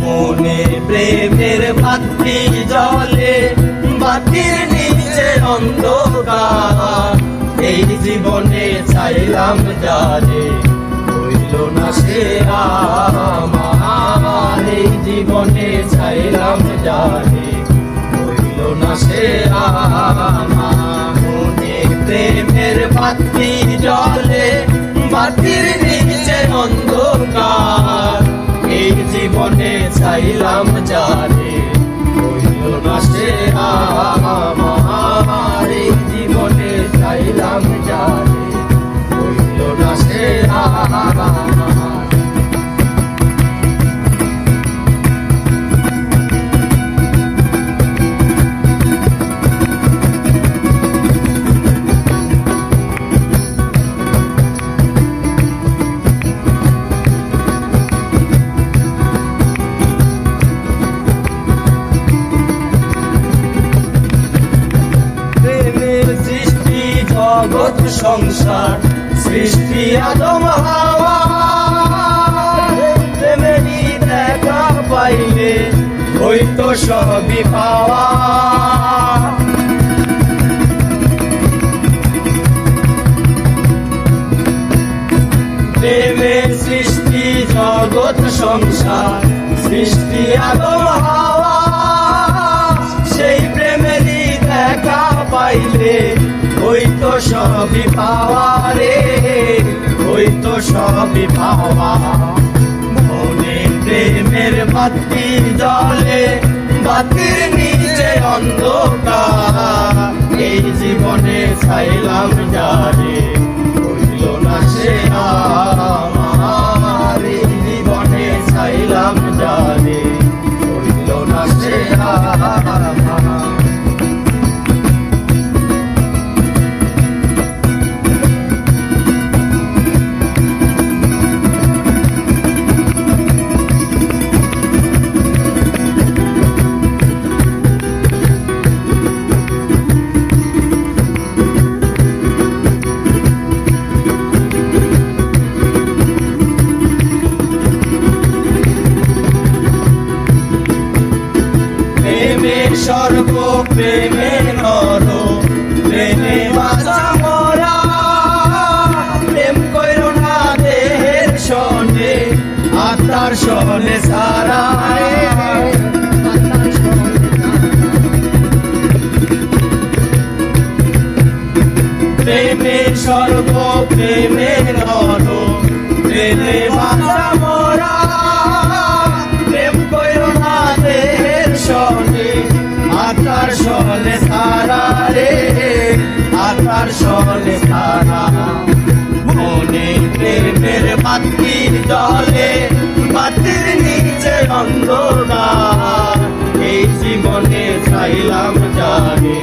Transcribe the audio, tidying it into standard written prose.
মনে প্রেমের বাতি জ্বলে, বাতির নিচে অন্ধকার। এই জীবনে চাইলাম যারে, হইল না সে আমার। এই জীবনে চাইলাম যারে, হইল না সে আমার। মনে প্রেমের বাতি জ্বলে, বাতির নিচে অন্ধকার। এই জীবনে চাইলাম যারে, হইল না সে আমার। এই জীবনে চাইলাম যারে, হইল না সে আমার। জগৎ সংসার সৃষ্টি আদম হাওয়া, প্রেমেরই দেখা পাইলে হইতো সবই পাওয়া। প্রেমের সৃষ্টি জগৎ সংসার সৃষ্টি আদম হাওয়া, সেই প্রেমেরই দেখা পাইলে হইতো সবই পাওয়া রে, হইতো সবই পাওয়া। মনে প্রেমের বাতি জ্বলে, বাতির নিচে অন্ধকার। এই জীবনে চাইলাম যারে, হইল না সে আমার। এই জীবনে চাইলাম যারে, হইল না সে আমার। স্বর্গ প্রেমে নর, প্রেমে বাঁচা মরা। প্রেম কইরো না দেহের সনে, আত্মার সনে সারা। প্রেমে স্বর্গ প্রেমে নর, প্রেমে বাঁচা মরা। প্রেম কইরো না দেহের সনে, আত্মার সনে সারা রে, আত্মার সনে সারা। মনে প্রেমের বাতি জ্বলে, বাতির নিচে অন্ধকার। এই জীবনে চাইলাম যারে,